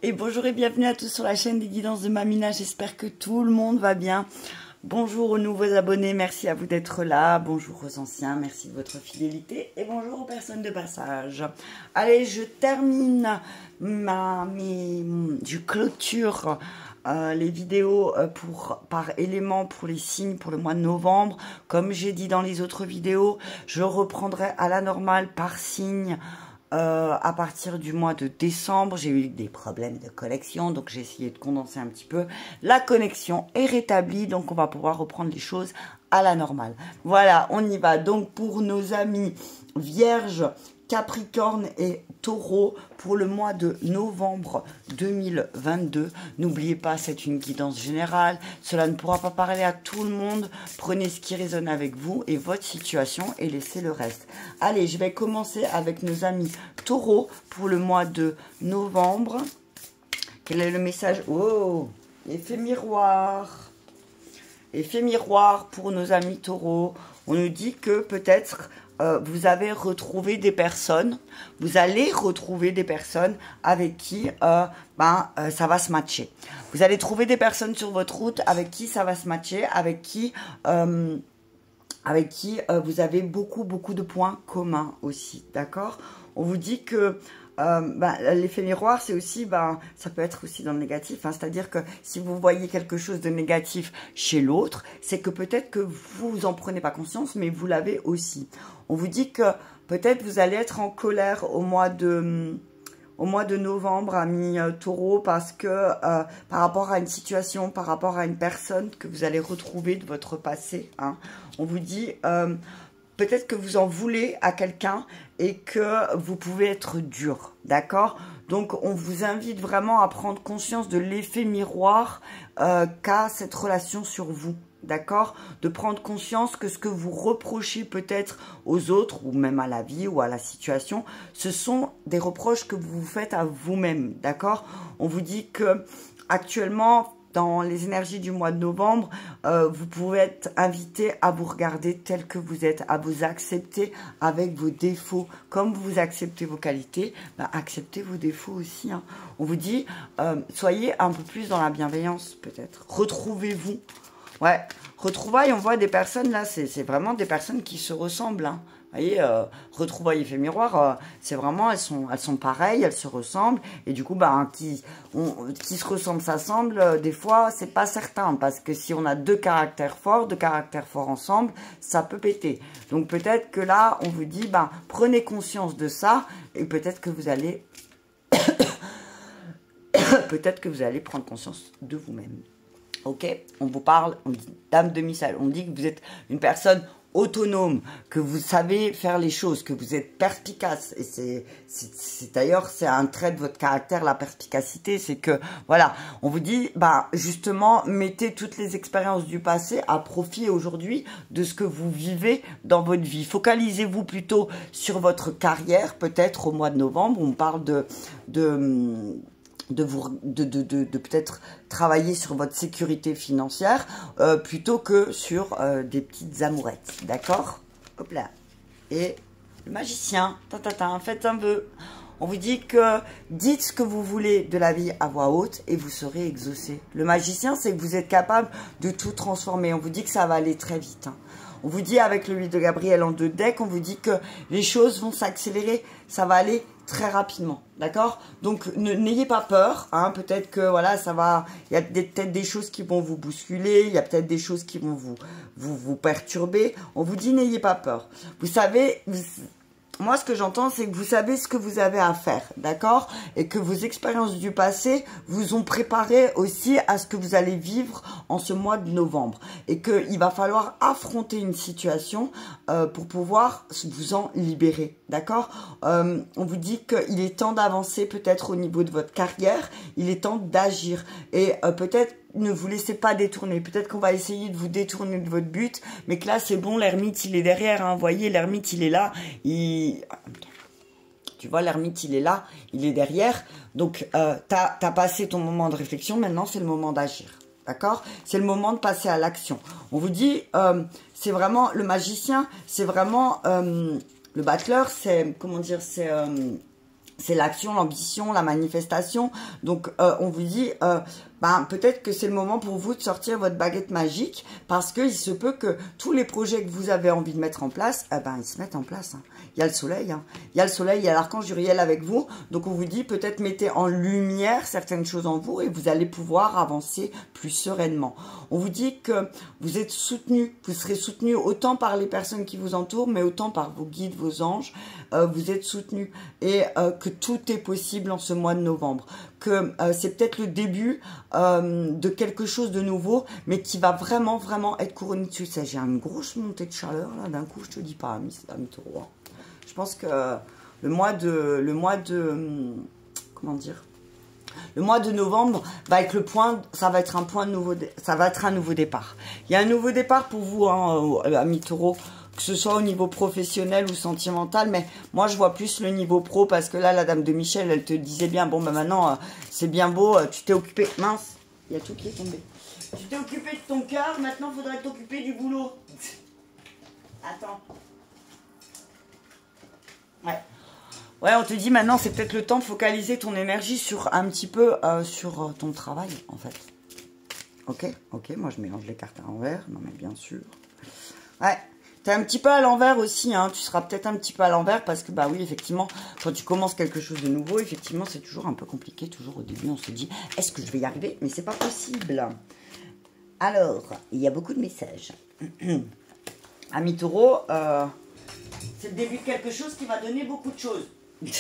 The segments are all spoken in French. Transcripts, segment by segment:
Et bonjour et bienvenue à tous sur la chaîne des guidances de Mamina. J'espère que tout le monde va bien. Bonjour aux nouveaux abonnés, merci à vous d'être là. Bonjour aux anciens, merci de votre fidélité. Et bonjour aux personnes de passage. Allez, je termine je clôture les vidéos par élément pour les signes pour le mois de novembre. Comme j'ai dit dans les autres vidéos, je reprendrai à la normale par signe. À partir du mois de décembre, j'ai eu des problèmes de connexion, donc j'ai essayé de condenser un petit peu. La connexion est rétablie, donc on va pouvoir reprendre les choses à la normale. Voilà, on y va. Donc pour nos amis Vierge, Capricorne et Taureau pour le mois de novembre 2022. N'oubliez pas, c'est une guidance générale. Cela ne pourra pas parler à tout le monde. Prenez ce qui résonne avec vous et votre situation et laissez le reste. Allez, je vais commencer avec nos amis Taureau pour le mois de novembre. Quel est le message? Oh, effet miroir. Effet miroir pour nos amis Taureau. On nous dit que peut-être vous avez retrouvé des personnes, vous allez retrouver des personnes avec qui ça va se matcher. Vous allez trouver des personnes sur votre route avec qui ça va se matcher, avec qui vous avez beaucoup de points communs aussi, d'accord? On vous dit que l'effet miroir, c'est aussi, ça peut être aussi dans le négatif, hein, c'est-à-dire que si vous voyez quelque chose de négatif chez l'autre, c'est que peut-être que vous en prenez pas conscience, mais vous l'avez aussi. On vous dit que peut-être vous allez être en colère au mois de novembre, amis Taureau, parce que par rapport à une situation, par rapport à une personne que vous allez retrouver de votre passé, hein, on vous dit peut-être que vous en voulez à quelqu'un et que vous pouvez être dur, d'accord? Donc, on vous invite vraiment à prendre conscience de l'effet miroir qu'a cette relation sur vous, d'accord? De prendre conscience que ce que vous reprochez peut-être aux autres, ou même à la vie ou à la situation, ce sont des reproches que vous vous faites à vous-même, d'accord? On vous dit que actuellement, dans les énergies du mois de novembre, vous pouvez être invité à vous regarder tel que vous êtes, à vous accepter avec vos défauts. Comme vous acceptez vos qualités, acceptez vos défauts aussi, hein. On vous dit, soyez un peu plus dans la bienveillance peut-être. Retrouvez-vous. Ouais, retrouvailles, on voit des personnes là, c'est vraiment des personnes qui se ressemblent, hein. Vous voyez, retrouvailles effet miroir, c'est vraiment, elles sont pareilles, elles se ressemblent, et du coup, qui se ressemblent, s'assemblent, des fois, c'est pas certain, parce que si on a deux caractères forts ensemble, ça peut péter. Donc peut-être que là, on vous dit, prenez conscience de ça, et peut-être que vous allez, prendre conscience de vous-même. Ok, on vous parle, on dit dame de missal, on dit que vous êtes une personne autonome, que vous savez faire les choses, que vous êtes perspicace. Et c'est d'ailleurs, c'est un trait de votre caractère, la perspicacité. C'est que, voilà, on vous dit, justement, mettez toutes les expériences du passé à profit aujourd'hui de ce que vous vivez dans votre vie. Focalisez-vous plutôt sur votre carrière, peut-être au mois de novembre. On parle de peut-être travailler sur votre sécurité financière plutôt que sur des petites amourettes, d'accord? Hop là. Et le magicien, faites un vœu. On vous dit que dites ce que vous voulez de la vie à voix haute et vous serez exaucé. Le magicien, c'est que vous êtes capable de tout transformer. On vous dit que ça va aller très vite, hein. On vous dit avec le 8 de Gabriel en 2 decks, on vous dit que les choses vont s'accélérer, ça va aller très rapidement, d'accord? Donc n'ayez pas peur, hein, peut-être que voilà, ça va, il y a peut-être des choses qui vont vous bousculer, il y a peut-être des choses qui vont vous perturber. On vous dit n'ayez pas peur. Vous savez, moi, ce que j'entends, c'est que vous savez ce que vous avez à faire, d'accord? Et que vos expériences du passé vous ont préparé aussi à ce que vous allez vivre en ce mois de novembre. Et qu'il va falloir affronter une situation pour pouvoir vous en libérer, d'accord? On vous dit qu'il est temps d'avancer peut-être au niveau de votre carrière, il est temps d'agir. Et peut-être ne vous laissez pas détourner. Peut-être qu'on va essayer de vous détourner de votre but, mais que là, c'est bon, l'ermite, il est derrière, hein. Vous voyez, l'ermite, il est là. Tu vois, l'ermite, il est là, il est derrière. Donc, t'as passé ton moment de réflexion, maintenant, c'est le moment d'agir. D'accord? C'est le moment de passer à l'action. On vous dit, c'est vraiment, le magicien, c'est vraiment, le battleur, c'est, comment dire, c'est c'est l'action, l'ambition, la manifestation. Donc, on vous dit, peut-être que c'est le moment pour vous de sortir votre baguette magique, parce qu'il se peut que tous les projets que vous avez envie de mettre en place, ils se mettent en place. Hein. Il y a le soleil, hein. Il y a le soleil, il y a l'archange Uriel avec vous. Donc, on vous dit, peut-être mettez en lumière certaines choses en vous et vous allez pouvoir avancer plus sereinement. On vous dit que vous êtes soutenu, vous serez soutenu autant par les personnes qui vous entourent, mais autant par vos guides, vos anges. Vous êtes soutenu et que tout est possible en ce mois de novembre. Que c'est peut-être le début de quelque chose de nouveau, mais qui va vraiment, vraiment être couronné de succès. J'ai une grosse montée de chaleur, là, d'un coup, je te dis pas, ami taureau. Hein. Je pense que le mois de comment dire, le mois de novembre va être le point, ça va être un point de nouveau, ça va être un nouveau départ. Il y a un nouveau départ pour vous, hein, ami taureau, que ce soit au niveau professionnel ou sentimental, mais moi je vois plus le niveau pro, parce que là la dame de Michel, elle te disait bien, bon maintenant c'est bien beau, tu t'es occupé, mince, il y a tout qui est tombé. Tu t'es occupé de ton cœur, maintenant il faudrait t'occuper du boulot. Attends. Ouais, on te dit maintenant c'est peut-être le temps de focaliser ton énergie sur un petit peu sur ton travail en fait. Ok, moi je mélange les cartes à l'envers, non mais bien sûr. Ouais. T'es un petit peu à l'envers aussi, hein. Tu seras peut-être un petit peu à l'envers parce que, oui, effectivement, quand tu commences quelque chose de nouveau, effectivement, c'est toujours un peu compliqué. Toujours au début, on se dit, est-ce que je vais y arriver? Mais c'est pas possible. Alors, il y a beaucoup de messages. Ami taureau, c'est le début de quelque chose qui va donner beaucoup de choses. Il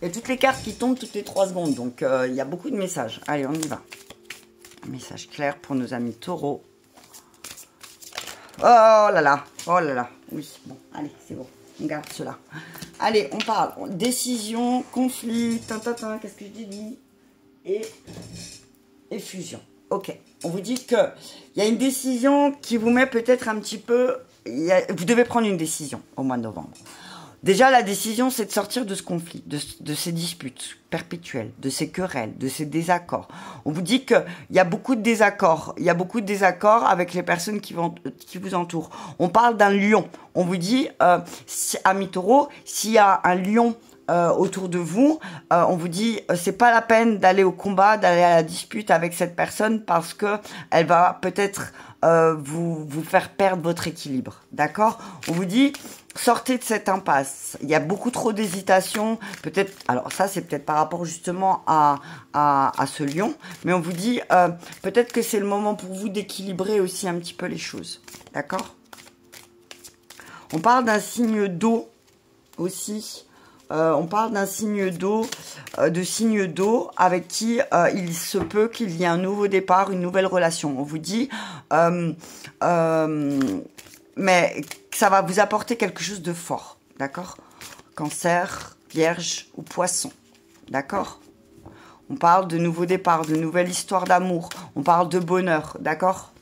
y a toutes les cartes qui tombent toutes les 3 secondes, donc il y a beaucoup de messages. Allez, on y va. Un message clair pour nos amis taureaux. Oh là là, oui, bon, allez, c'est bon, on garde cela. Allez, on parle décision, conflit, qu'est-ce que je dis, et fusion. Ok, on vous dit qu'il y a une décision qui vous met peut-être un petit peu, vous devez prendre une décision au mois de novembre. Déjà, la décision, c'est de sortir de ce conflit, de ces disputes perpétuelles, de ces querelles, de ces désaccords. On vous dit qu'il y a beaucoup de désaccords. Il y a beaucoup de désaccords avec les personnes qui vous entourent. On parle d'un lion. On vous dit, ami taureau, s'il y a un lion autour de vous, on vous dit, c'est pas la peine d'aller au combat, d'aller à la dispute avec cette personne parce que elle va peut-être vous faire perdre votre équilibre. D'accord? On vous dit, sortez de cette impasse. Il y a beaucoup trop d'hésitation. Peut-être, alors ça, c'est peut-être par rapport justement à ce lion. Mais on vous dit, peut-être que c'est le moment pour vous d'équilibrer aussi un petit peu les choses. D'accord? On parle d'un signe d'eau aussi. On parle d'un signe d'eau, avec qui il se peut qu'il y ait un nouveau départ, une nouvelle relation. On vous dit, mais ça va vous apporter quelque chose de fort, d'accord? Cancer, Vierge ou Poisson, d'accord? On parle de nouveau départ, de nouvelle histoire d'amour. On parle de bonheur, d'accord?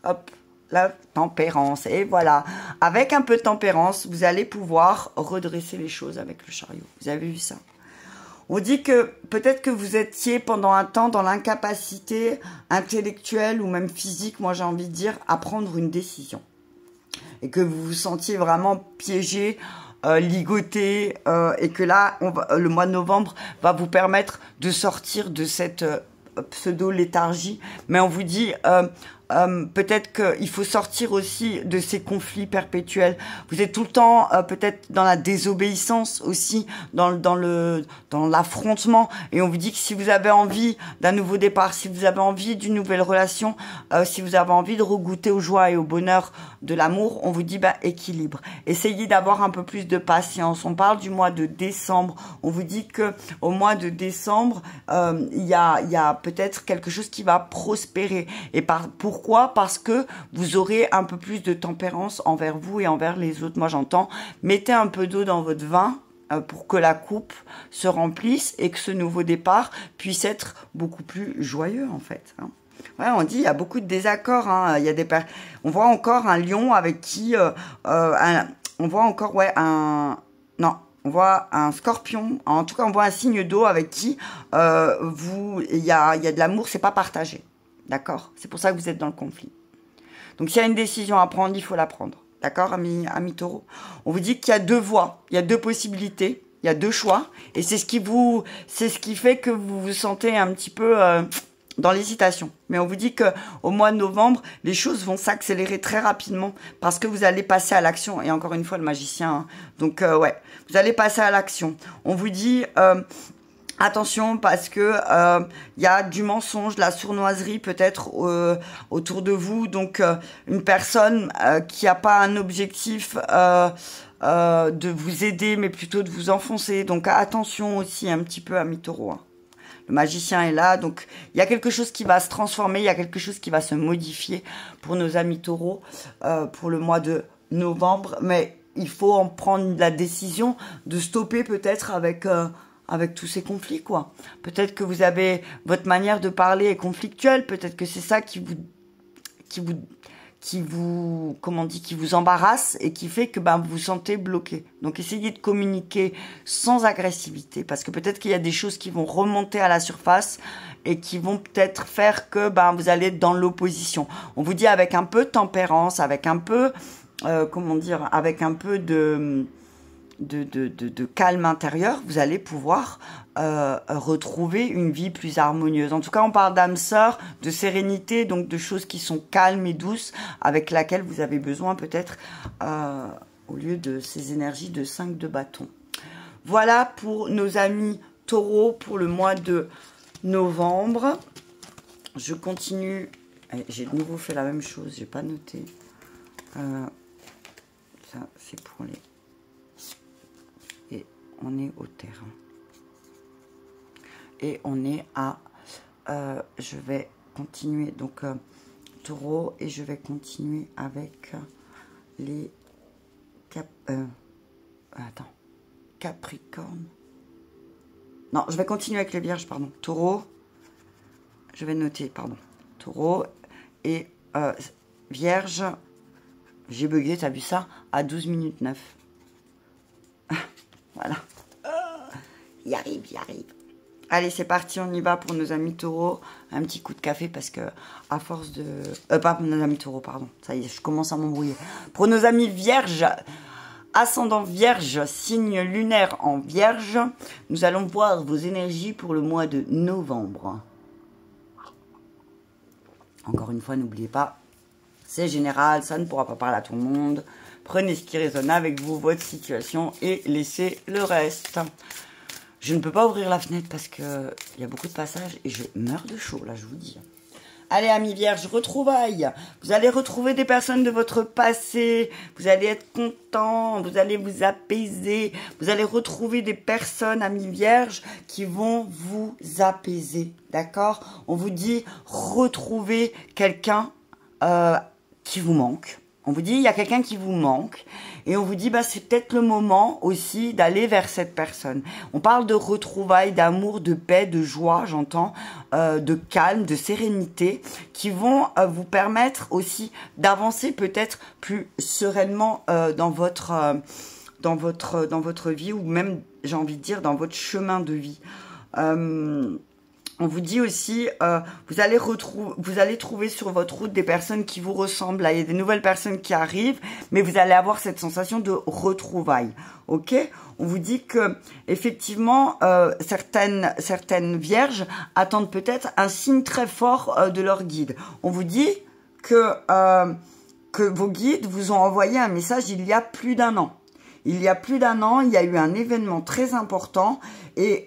Hop, la tempérance. Et voilà, avec un peu de tempérance, vous allez pouvoir redresser les choses avec le chariot. Vous avez vu ça? On dit que peut-être que vous étiez pendant un temps dans l'incapacité intellectuelle ou même physique, moi j'ai envie de dire, à prendre une décision. Et que vous vous sentiez vraiment piégé, ligoté, et que là, le mois de novembre va vous permettre de sortir de cette pseudo-léthargie. Mais on vous dit, peut-être qu'il faut sortir aussi de ces conflits perpétuels. Vous êtes tout le temps peut-être dans la désobéissance aussi, dans l'affrontement. Et on vous dit que si vous avez envie d'un nouveau départ, si vous avez envie d'une nouvelle relation, si vous avez envie de regoûter aux joies et au bonheur de l'amour, on vous dit équilibre. Essayez d'avoir un peu plus de patience. On parle du mois de décembre. On vous dit que au mois de décembre, il y a peut-être quelque chose qui va prospérer. Et pourquoi? Parce que vous aurez un peu plus de tempérance envers vous et envers les autres. Moi, j'entends, mettez un peu d'eau dans votre vin pour que la coupe se remplisse et que ce nouveau départ puisse être beaucoup plus joyeux, en fait. Hein. Ouais, on dit, il y a beaucoup de désaccords. Hein. Il y a on voit encore un lion avec qui... on voit encore, Non, on voit un scorpion. En tout cas, on voit un signe d'eau avec qui il y a de l'amour, c'est pas partagé. D'accord? C'est pour ça que vous êtes dans le conflit. Donc, s'il y a une décision à prendre, il faut la prendre. D'accord, ami taureau? On vous dit qu'il y a 2 voies, il y a 2 possibilités. Il Il y a deux choix. Et c'est ce qui fait que vous vous sentez un petit peu dans l'hésitation. Mais on vous dit que au mois de novembre, les choses vont s'accélérer très rapidement parce que vous allez passer à l'action. Et encore une fois, le magicien. Hein. Donc, ouais, vous allez passer à l'action. On vous dit... attention parce que y a du mensonge, de la sournoiserie peut-être autour de vous. Donc une personne qui n'a pas un objectif de vous aider, mais plutôt de vous enfoncer. Donc attention aussi un petit peu amis taureaux. Hein. Le magicien est là, donc il y a quelque chose qui va se transformer, il y a quelque chose qui va se modifier pour nos amis taureaux pour le mois de novembre. Mais il faut en prendre la décision de stopper peut-être avec tous ces conflits, quoi. Peut-être que vous avez... Votre manière de parler est conflictuelle. Peut-être que c'est ça qui vous embarrasse et qui fait que vous vous sentez bloqué. Donc, essayez de communiquer sans agressivité. Parce que peut-être qu'il y a des choses qui vont remonter à la surface et qui vont peut-être faire que vous allez être dans l'opposition. On vous dit avec un peu de tempérance, avec un peu... avec un peu de calme intérieur, vous allez pouvoir retrouver une vie plus harmonieuse. En tout cas, on parle d'âme sœur, de sérénité, donc de choses qui sont calmes et douces, avec laquelle vous avez besoin peut-être au lieu de ces énergies de 5 de bâton. Voilà pour nos amis taureaux pour le mois de novembre. Je continue. J'ai de nouveau fait la même chose, j'ai pas noté. Ça, c'est pour les... On est au terrain. Et on est à... je vais continuer, donc, taureau, et je vais continuer avec les... Capricorne. Non, je vais continuer avec les vierges, pardon. Taureau. Je vais noter, pardon. Taureau et vierge. J'ai bugué, t'as vu ça? À 12 minutes 9. Voilà. Il arrive, il arrive. Allez, c'est parti, on y va pour nos amis taureaux. Un petit coup de café parce que, à force de... pas pour nos amis taureaux, pardon. Ça y est, je commence à m'embrouiller. Pour nos amis vierges, ascendant vierge, signe lunaire en vierge, nous allons voir vos énergies pour le mois de novembre. Encore une fois, n'oubliez pas, c'est général, ça ne pourra pas parler à tout le monde. Prenez ce qui résonne avec vous, votre situation, et laissez le reste. Je ne peux pas ouvrir la fenêtre parce qu'il y a beaucoup de passages et je meurs de chaud, là, je vous dis. Allez, amis vierges, retrouvailles. Vous allez retrouver des personnes de votre passé. Vous allez être contents, vous allez vous apaiser. Vous allez retrouver des personnes, amis vierges, qui vont vous apaiser. D'accord? On vous dit, retrouvez quelqu'un qui vous manque. On vous dit, il y a quelqu'un qui vous manque. Et on vous dit, c'est peut-être le moment aussi d'aller vers cette personne. On parle de retrouvailles, d'amour, de paix, de joie, j'entends, de calme, de sérénité, qui vont vous permettre aussi d'avancer peut-être plus sereinement dans votre vie, ou même, j'ai envie de dire, dans votre chemin de vie. On vous dit aussi, vous allez trouver sur votre route des personnes qui vous ressemblent. Là, il y a des nouvelles personnes qui arrivent, mais vous allez avoir cette sensation de retrouvailles. Ok? On vous dit que effectivement, certaines vierges attendent peut-être un signe très fort de leur guide. On vous dit que vos guides vous ont envoyé un message il y a plus d'un an. Il y a plus d'un an, il y a eu un événement très important et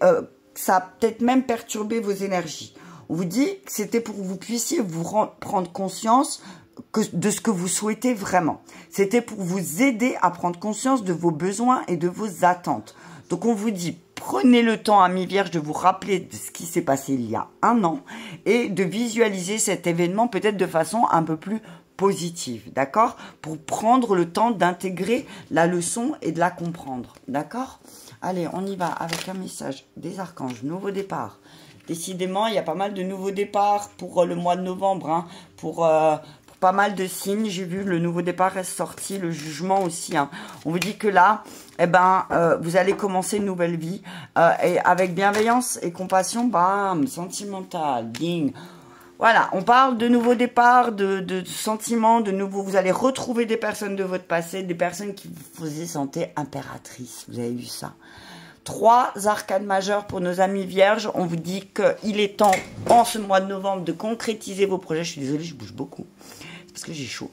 ça a peut-être même perturbé vos énergies. On vous dit que c'était pour que vous puissiez prendre conscience de ce que vous souhaitez vraiment. C'était pour vous aider à prendre conscience de vos besoins et de vos attentes. Donc on vous dit, prenez le temps, amis vierges, de vous rappeler de ce qui s'est passé il y a un an et de visualiser cet événement peut-être de façon un peu plus positive, d'accord? Pour prendre le temps d'intégrer la leçon et de la comprendre, d'accord? Allez, on y va avec un message des archanges. Nouveau départ. Décidément, il y a pas mal de nouveaux départs pour le mois de novembre. Hein, pour pas mal de signes. J'ai vu le nouveau départ est sorti, le jugement aussi. Hein. On vous dit que là, vous allez commencer une nouvelle vie. Et avec bienveillance et compassion, bam, sentimental, ding. Voilà, on parle de nouveaux départs, de sentiments, de nouveaux... Vous allez retrouver des personnes de votre passé, des personnes qui vous faisaient sentir impératrice. Vous avez vu ça? 3 arcanes majeures pour nos amis vierges. On vous dit qu'il est temps, en ce mois de novembre, de concrétiser vos projets. Je suis désolée, je bouge beaucoup. C'est parce que j'ai chaud.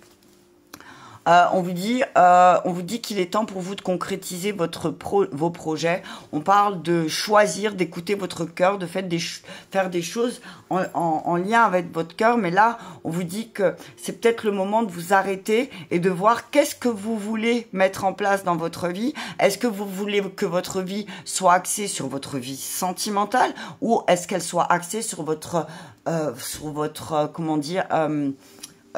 On vous dit qu'il est temps pour vous de concrétiser vos projets. On parle de choisir, d'écouter votre cœur, de faire des choses en lien avec votre cœur. Mais là, on vous dit que c'est peut-être le moment de vous arrêter et de voir qu'est-ce que vous voulez mettre en place dans votre vie. Est-ce que vous voulez que votre vie soit axée sur votre vie sentimentale ou est-ce qu'elle soit axée sur votre comment dire,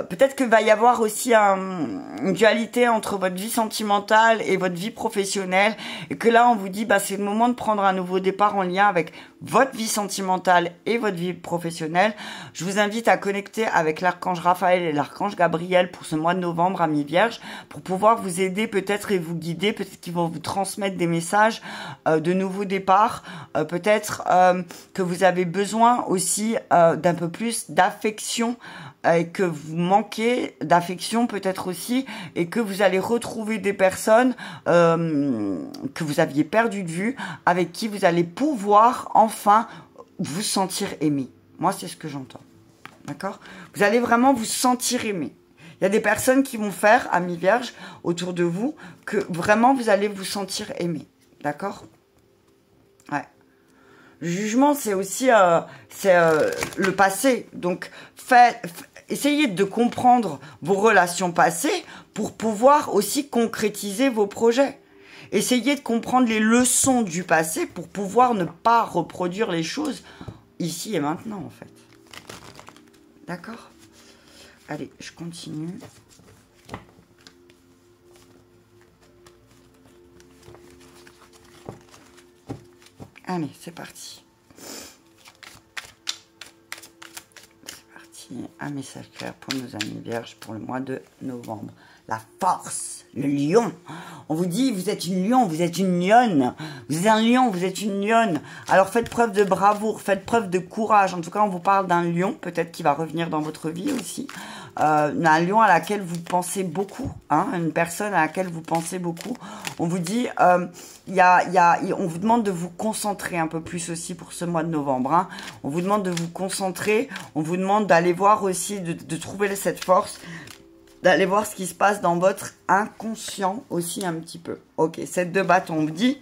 peut-être qu'il va y avoir aussi une dualité entre votre vie sentimentale et votre vie professionnelle. Et que là, on vous dit, c'est le moment de prendre un nouveau départ en lien avec votre vie sentimentale et votre vie professionnelle. Je vous invite à connecter avec l'archange Raphaël et l'archange Gabriel pour ce mois de novembre, amis vierges, pour pouvoir vous aider peut-être et vous guider. Peut-être qu'ils vont vous transmettre des messages de nouveaux départs. Peut-être que vous avez besoin aussi d'un peu plus d'affection et que vous manquez d'affection peut-être aussi et que vous allez retrouver des personnes que vous aviez perdues de vue, avec qui vous allez pouvoir enfin vous sentir aimé. Moi, c'est ce que j'entends. D'accord? Vous allez vraiment vous sentir aimé. Il y a des personnes qui vont faire, amis vierges, autour de vous, que vraiment vous allez vous sentir aimé. D'accord? Ouais. Le jugement, c'est aussi le passé. Donc, essayez de comprendre vos relations passées pour pouvoir aussi concrétiser vos projets. Essayez de comprendre les leçons du passé pour pouvoir ne pas reproduire les choses ici et maintenant, en fait. D'accord? Allez, je continue. Allez, c'est parti. C'est parti. Un message clair pour nos amis vierges pour le mois de novembre. La force, le lion. On vous dit, vous êtes une lion, vous êtes une lionne. Vous êtes un lion, vous êtes une lionne. Alors faites preuve de bravoure, faites preuve de courage. En tout cas, on vous parle d'un lion, peut-être qui va revenir dans votre vie aussi. Un lion à laquelle vous pensez beaucoup, hein, une personne à laquelle vous pensez beaucoup. On vous dit, on vous demande de vous concentrer un peu plus aussi pour ce mois de novembre. Hein. On vous demande de vous concentrer, on vous demande d'aller voir aussi, de trouver cette force, d'aller voir ce qui se passe dans votre inconscient aussi un petit peu. Ok, 7 de bâton, on vous dit,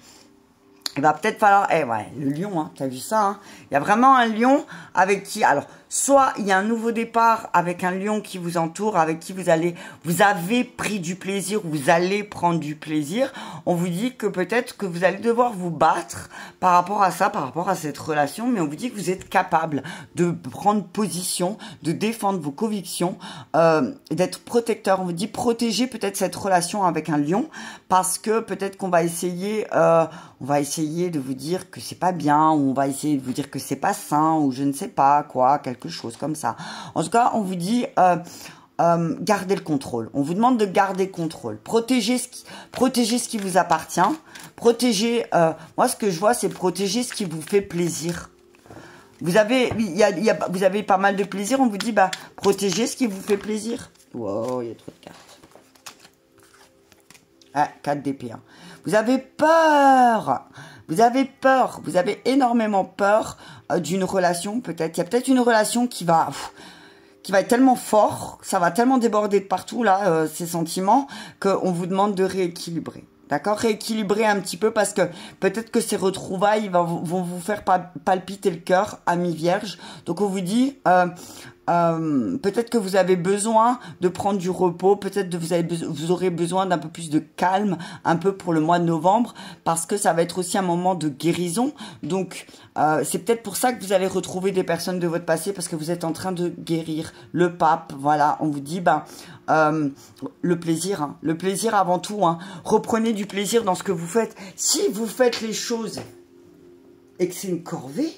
il va peut-être falloir, ouais, le lion, hein, t'as vu ça, hein, il y a vraiment un lion avec qui, alors, soit il y a un nouveau départ avec un lion qui vous entoure, avec qui vous avez pris du plaisir, vous allez prendre du plaisir. On vous dit que peut-être que vous allez devoir vous battre par rapport à ça, par rapport à cette relation, mais on vous dit que vous êtes capable de prendre position, de défendre vos convictions, d'être protecteur. On vous dit protéger peut-être cette relation avec un lion, parce que peut-être qu'on va essayer, de vous dire que c'est pas bien, ou on va essayer de vous dire que c'est pas sain, ou je ne sais pas quoi, quelque chose comme ça. En tout cas, on vous dit gardez le contrôle. On vous demande de garder le contrôle. Protégez ce qui vous appartient. Protégez. Moi, ce que je vois, c'est protéger ce qui vous fait plaisir. Vous avez pas mal de plaisir. On vous dit protégez ce qui vous fait plaisir. Wow, il y a trop de cartes. Ah, 4 d'épée. Hein. Vous avez peur. Vous avez peur. Vous avez énormément peur d'une relation, peut-être. Il y a peut-être une relation qui va être tellement fort, ça va tellement déborder de partout, là, ces sentiments, qu'on vous demande de rééquilibrer. D'accord? Rééquilibrer un petit peu parce que peut-être que ces retrouvailles vont vous faire palpiter le cœur, amis vierges. Donc, on vous dit... peut-être que vous avez besoin de prendre du repos, peut-être vous aurez besoin d'un peu plus de calme, un peu pour le mois de novembre, parce que ça va être aussi un moment de guérison. Donc, c'est peut-être pour ça que vous allez retrouver des personnes de votre passé, parce que vous êtes en train de guérir. Le pape, voilà, on vous dit, le plaisir, hein, le plaisir avant tout. Hein. Reprenez du plaisir dans ce que vous faites. Si vous faites les choses et que c'est une corvée,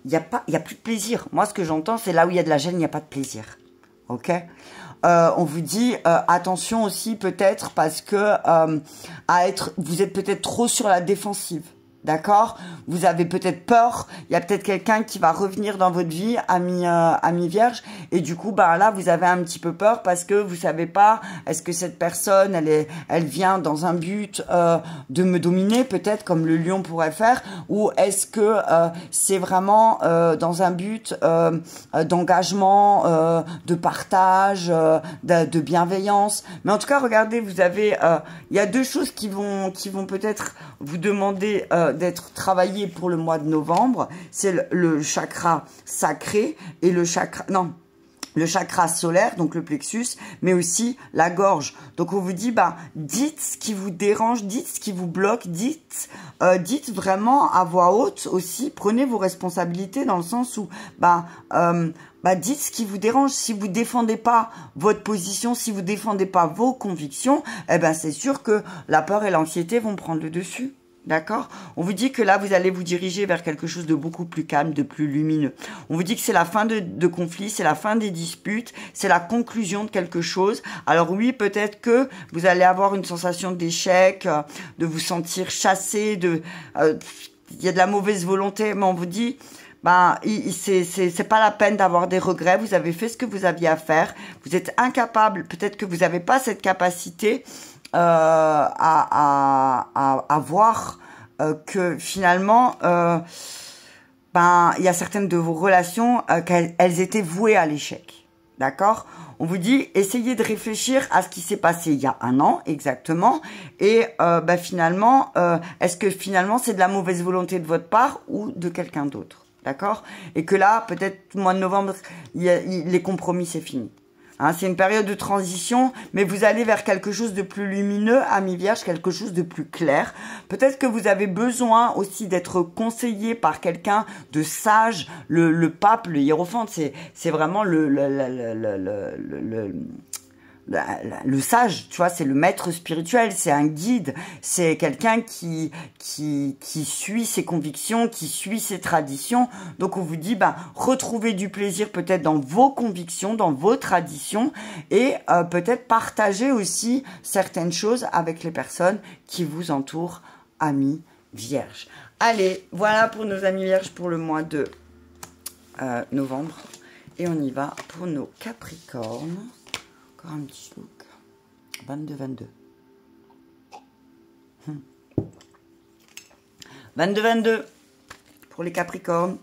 il y a plus de plaisir. Moi, ce que j'entends, c'est là où il y a de la gêne, il n'y a pas de plaisir. Ok? On vous dit attention aussi peut-être parce que vous êtes peut-être trop sur la défensive. D'accord? Vous avez peut-être peur. Il y a peut-être quelqu'un qui va revenir dans votre vie, ami vierge. Et du coup, bah là, vous avez un petit peu peur parce que vous savez pas, est-ce que cette personne, elle vient dans un but de me dominer, peut-être comme le lion pourrait faire, ou est-ce que c'est vraiment dans un but d'engagement, de partage, de bienveillance. Mais en tout cas, regardez, vous avez, il y a deux choses qui vont peut-être vous demander d'être travaillé pour le mois de novembre. C'est le chakra sacré et le chakra solaire, donc le plexus, mais aussi la gorge. Donc on vous dit, bah, dites ce qui vous dérange, dites ce qui vous bloque, dites vraiment à voix haute aussi, prenez vos responsabilités dans le sens où, dites ce qui vous dérange. Si vous défendez pas votre position, si vous défendez pas vos convictions, eh ben c'est sûr que la peur et l'anxiété vont prendre le dessus. D'accord? On vous dit que là, vous allez vous diriger vers quelque chose de beaucoup plus calme, de plus lumineux. On vous dit que c'est la fin de conflits, c'est la fin des disputes, c'est la conclusion de quelque chose. Alors oui, peut-être que vous allez avoir une sensation d'échec, de vous sentir chassé, il y a de la mauvaise volonté, mais on vous dit, c'est pas la peine d'avoir des regrets. Vous avez fait ce que vous aviez à faire. Vous êtes incapable, peut-être que vous n'avez pas cette capacité à voir que finalement, il y a certaines de vos relations qu'elles étaient vouées à l'échec. D'accord? On vous dit, essayez de réfléchir à ce qui s'est passé il y a un an, exactement. Et finalement, est-ce que finalement c'est de la mauvaise volonté de votre part ou de quelqu'un d'autre? D'accord? Et que là, peut-être mois de novembre, les compromis, c'est fini. Hein, c'est une période de transition, mais vous allez vers quelque chose de plus lumineux, ami vierge, quelque chose de plus clair. Peut-être que vous avez besoin aussi d'être conseillé par quelqu'un de sage, le pape, le hiérophante, c'est vraiment le sage, tu vois, c'est le maître spirituel, c'est un guide, c'est quelqu'un qui suit ses convictions, qui suit ses traditions. Donc on vous dit, retrouvez du plaisir peut-être dans vos convictions, dans vos traditions, et peut-être partager aussi certaines choses avec les personnes qui vous entourent, amis vierges. Allez, voilà pour nos amis vierges pour le mois de novembre, et on y va pour nos capricornes. Encore un petit look. 22-22. 22-22 pour les Capricornes.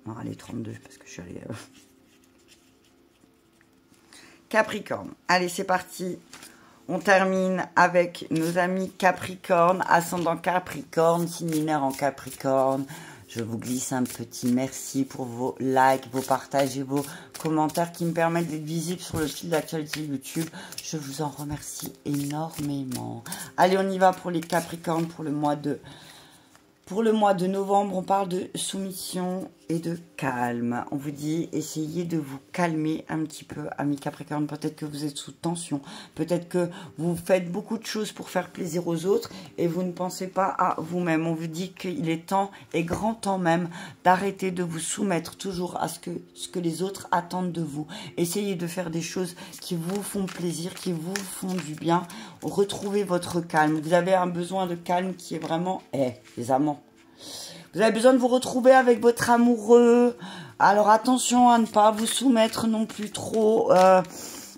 On va aller 32 parce que je suis allée... Capricorne. Allez, c'est parti. On termine avec nos amis Capricorne, ascendant Capricorne, signe lunaire en Capricorne. Je vous glisse un petit merci pour vos likes, vos partages et vos commentaires qui me permettent d'être visible sur le fil d'actualité YouTube. Je vous en remercie énormément. Allez, on y va pour les Capricornes pour le mois de novembre. On parle de soumission et de calme. On vous dit, essayez de vous calmer un petit peu, amis Capricorne. Peut-être que vous êtes sous tension. Peut-être que vous faites beaucoup de choses pour faire plaisir aux autres et vous ne pensez pas à vous-même. On vous dit qu'il est temps et grand temps même d'arrêter de vous soumettre toujours à ce que les autres attendent de vous. Essayez de faire des choses qui vous font plaisir, qui vous font du bien. Retrouvez votre calme. Vous avez un besoin de calme qui est vraiment... les amants. Vous avez besoin de vous retrouver avec votre amoureux. Alors attention à ne pas vous soumettre non plus trop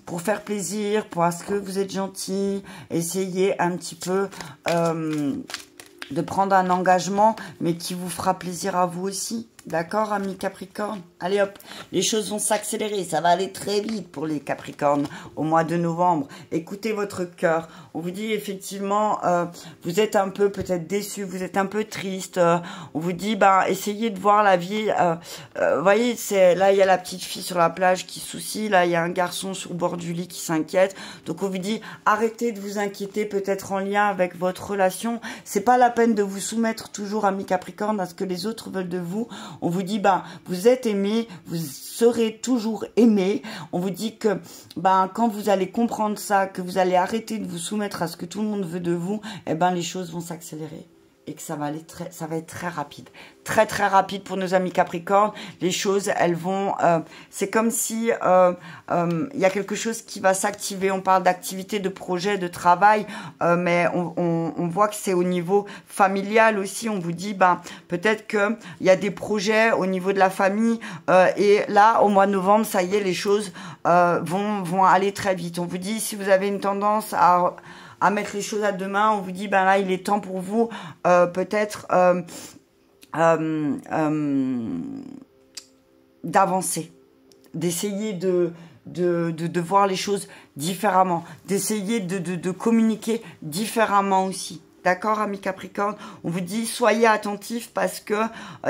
pour faire plaisir, parce que vous êtes gentil. Essayez un petit peu de prendre un engagement, mais qui vous fera plaisir à vous aussi. D'accord, amis Capricorne? Allez hop, les choses vont s'accélérer. Ça va aller très vite pour les Capricornes au mois de novembre. Écoutez votre cœur. On vous dit effectivement, vous êtes un peu peut-être déçu, vous êtes un peu triste. On vous dit, essayez de voir la vie. Vous voyez, là, il y a la petite fille sur la plage qui soucie. Là, il y a un garçon sur le bord du lit qui s'inquiète. Donc, on vous dit, arrêtez de vous inquiéter peut-être en lien avec votre relation. C'est pas la peine de vous soumettre toujours, amis Capricorne, à ce que les autres veulent de vous. On vous dit, vous êtes aimé, vous serez toujours aimé. On vous dit que, quand vous allez comprendre ça, que vous allez arrêter de vous soumettre à ce que tout le monde veut de vous, les choses vont s'accélérer. et que ça va être très rapide. Très très rapide pour nos amis Capricorne. Les choses, elles vont... c'est comme si il y a quelque chose qui va s'activer. On parle d'activité, de projet, de travail, mais on voit que c'est au niveau familial aussi. On vous dit, ben, peut-être qu'il y a des projets au niveau de la famille et là, au mois de novembre, ça y est, les choses vont aller très vite. On vous dit, si vous avez une tendance à mettre les choses à demain, on vous dit, ben là, il est temps pour vous peut-être d'avancer, d'essayer de voir les choses différemment, d'essayer de communiquer différemment aussi. D'accord, amis Capricorne? On vous dit, soyez attentifs parce que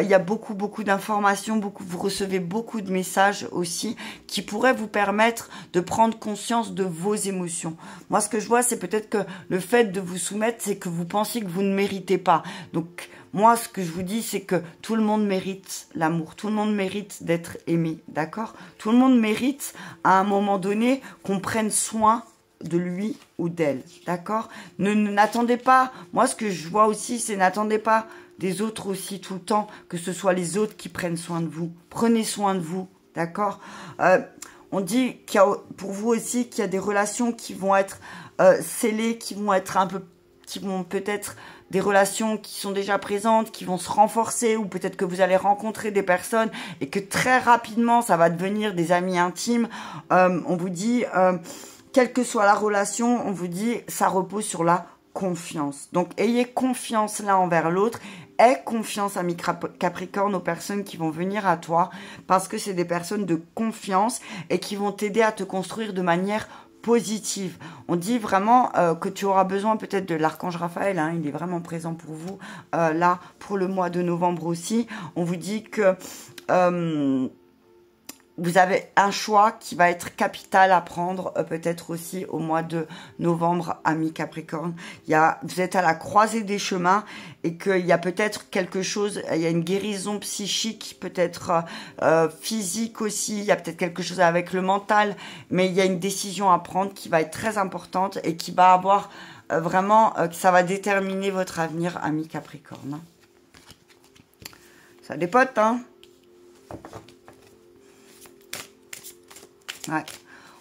il y a beaucoup d'informations, vous recevez beaucoup de messages aussi qui pourraient vous permettre de prendre conscience de vos émotions. Moi, ce que je vois, c'est peut-être que le fait de vous soumettre, c'est que vous pensez que vous ne méritez pas. Donc, moi, ce que je vous dis, c'est que tout le monde mérite l'amour. Tout le monde mérite d'être aimé, d'accord? Tout le monde mérite, à un moment donné, qu'on prenne soin de lui ou d'elle, d'accord? N'attendez pas, moi ce que je vois aussi, c'est n'attendez pas des autres aussi tout le temps, que ce soit les autres qui prennent soin de vous. Prenez soin de vous, d'accord? On dit qu'il y a pour vous aussi qu'il y a des relations qui vont être scellées, qui vont peut-être des relations qui sont déjà présentes, qui vont se renforcer, ou peut-être que vous allez rencontrer des personnes et que très rapidement ça va devenir des amis intimes. On vous dit quelle que soit la relation, on vous dit, ça repose sur la confiance. Donc, ayez confiance l'un envers l'autre. Aie confiance, ami Capricorne, aux personnes qui vont venir à toi parce que c'est des personnes de confiance et qui vont t'aider à te construire de manière positive. On dit vraiment que tu auras besoin peut-être de l'archange Raphaël, hein, il est vraiment présent pour vous, là, pour le mois de novembre aussi. On vous dit que... vous avez un choix qui va être capital à prendre peut-être aussi au mois de novembre, amis Capricorne. Vous êtes à la croisée des chemins et qu'il y a peut-être quelque chose, il y a une guérison psychique, peut-être physique aussi, il y a peut-être quelque chose avec le mental, mais il y a une décision à prendre qui va être très importante et qui va avoir vraiment, ça va déterminer votre avenir, amis Capricorne. Ça dépote, hein? Ouais.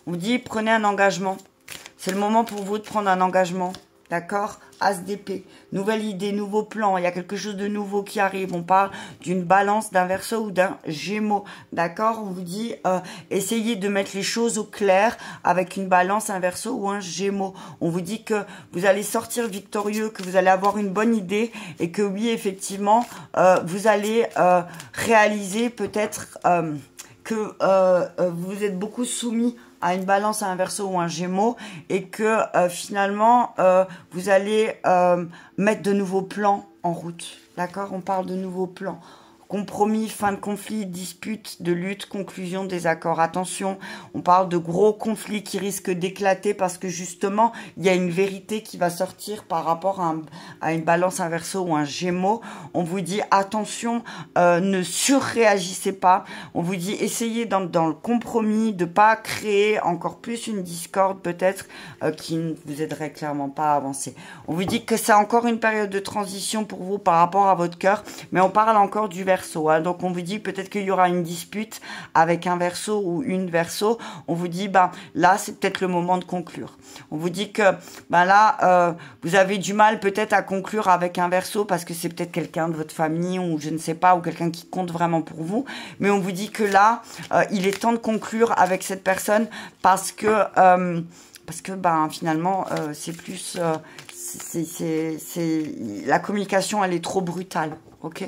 On vous dit, prenez un engagement. C'est le moment pour vous de prendre un engagement. D'accord? As d'épée. Nouvelle idée, nouveau plan. Il y a quelque chose de nouveau qui arrive. On parle d'une balance, d'un verseau ou d'un gémeaux. D'accord? On vous dit, essayez de mettre les choses au clair avec une balance, un verseau ou un gémeaux. On vous dit que vous allez sortir victorieux, que vous allez avoir une bonne idée et que oui, effectivement, vous allez réaliser peut-être... que vous êtes beaucoup soumis à une balance, à un verseau ou un gémeaux et que finalement, vous allez mettre de nouveaux plans en route. D'accord? On parle de nouveaux plans. Compromis, fin de conflit, dispute, de lutte, conclusion, désaccord. Attention, on parle de gros conflits qui risquent d'éclater parce que justement, il y a une vérité qui va sortir par rapport à une balance, un verseau ou un gémeaux. On vous dit attention, ne surréagissez pas. On vous dit essayez dans le compromis de pas créer encore plus une discorde peut-être qui ne vous aiderait clairement pas à avancer. On vous dit que c'est encore une période de transition pour vous par rapport à votre cœur, mais on parle encore du verseau. Donc on vous dit peut-être qu'il y aura une dispute avec un verseau ou une verseau. On vous dit ben là c'est peut-être le moment de conclure. On vous dit que ben là vous avez du mal peut-être à conclure avec un verseau parce que c'est peut-être quelqu'un de votre famille ou je ne sais pas ou quelqu'un qui compte vraiment pour vous. Mais on vous dit que là il est temps de conclure avec cette personne parce que ben finalement c'est plus la communication elle est trop brutale. Ok,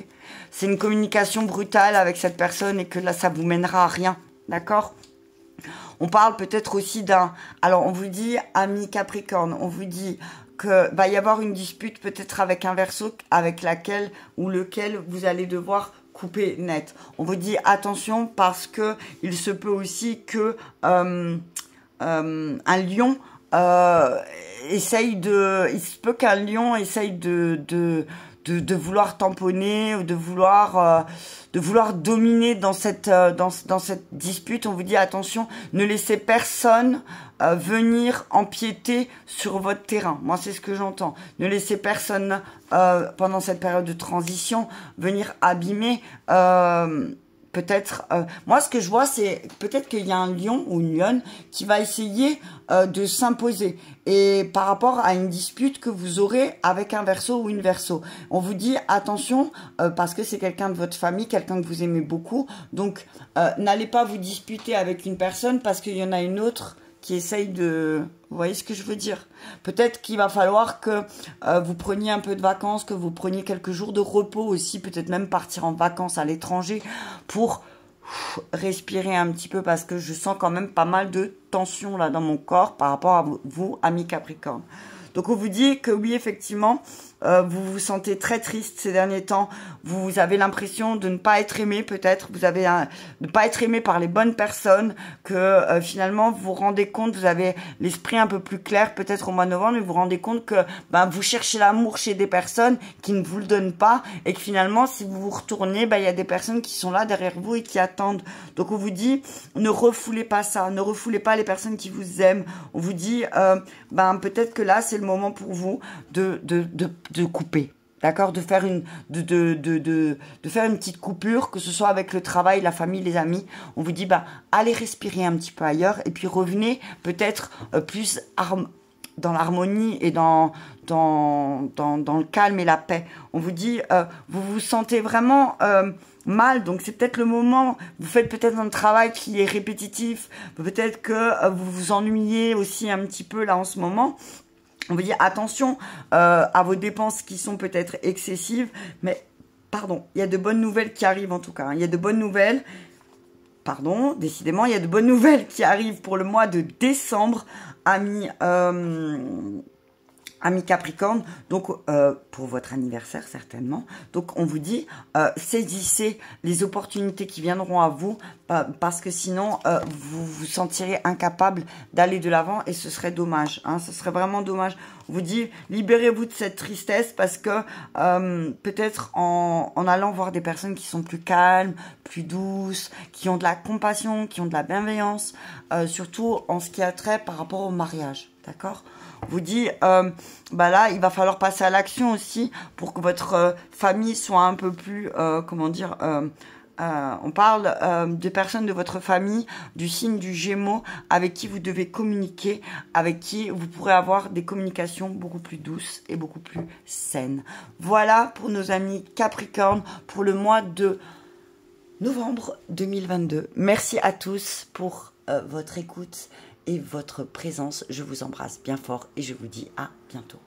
c'est une communication brutale avec cette personne et que là, ça vous mènera à rien, d'accord? On parle peut-être aussi d'un... Alors, on vous dit, ami Capricorne, on vous dit que va y avoir une dispute peut-être avec un verseau avec laquelle ou lequel vous allez devoir couper net. On vous dit attention parce que il se peut aussi que un lion... il se peut qu'un lion essaye de de vouloir tamponner ou de vouloir dominer dans cette dispute. On vous dit attention, ne laissez personne venir empiéter sur votre terrain. Moi, c'est ce que j'entends. Ne laissez personne pendant cette période de transition venir abîmer. Peut-être, moi ce que je vois c'est peut-être qu'il y a un lion ou une lionne qui va essayer de s'imposer et par rapport à une dispute que vous aurez avec un verseau ou une verseau. On vous dit attention parce que c'est quelqu'un de votre famille, quelqu'un que vous aimez beaucoup. Donc n'allez pas vous disputer avec une personne parce qu'il y en a une autre qui essaye de... Vous voyez ce que je veux dire? Peut-être qu'il va falloir que vous preniez un peu de vacances, que vous preniez quelques jours de repos aussi, peut-être même partir en vacances à l'étranger pour respirer un petit peu parce que je sens quand même pas mal de tension là dans mon corps par rapport à vous, amis Capricorne. Donc on vous dit que oui, effectivement, vous vous sentez très triste ces derniers temps. Vous avez l'impression de ne pas être aimé peut-être. Vous avez de ne pas être aimé par les bonnes personnes. Que finalement vous vous rendez compte, vous avez l'esprit un peu plus clair peut-être au mois de novembre. Mais vous vous rendez compte que vous cherchez l'amour chez des personnes qui ne vous le donnent pas. Et que finalement si vous vous retournez, il y a des personnes qui sont là derrière vous et qui attendent. Donc on vous dit ne refoulez pas ça. Ne refoulez pas les personnes qui vous aiment. On vous dit peut-être que là c'est le moment pour vous de couper, d'accord, de faire une petite coupure, que ce soit avec le travail, la famille, les amis. On vous dit allez respirer un petit peu ailleurs et puis revenez peut-être plus dans l'harmonie et dans le calme et la paix. On vous dit vous vous sentez vraiment mal, donc c'est peut-être le moment, vous faites peut-être un travail qui est répétitif, peut-être que vous vous ennuyez aussi un petit peu là en ce moment. On vous dit attention à vos dépenses qui sont peut-être excessives, mais pardon, il y a de bonnes nouvelles qui arrivent en tout cas. Il y a de bonnes nouvelles, pardon, décidément, il y a de bonnes nouvelles qui arrivent pour le mois de décembre, amis Capricorne, donc pour votre anniversaire certainement. Donc on vous dit saisissez les opportunités qui viendront à vous parce que sinon vous vous sentirez incapable d'aller de l'avant et ce serait dommage, ce serait vraiment dommage. On vous dit libérez-vous de cette tristesse parce que peut-être en allant voir des personnes qui sont plus calmes, plus douces, qui ont de la compassion, qui ont de la bienveillance, surtout en ce qui a trait par rapport au mariage, d'accord? Vous dit là il va falloir passer à l'action aussi pour que votre famille soit un peu plus on parle de personnes de votre famille du signe du Gémeaux avec qui vous devez communiquer, avec qui vous pourrez avoir des communications beaucoup plus douces et beaucoup plus saines. Voilà pour nos amis Capricorne pour le mois de novembre 2022. Merci à tous pour votre écoute et votre présence. Je vous embrasse bien fort et je vous dis à bientôt.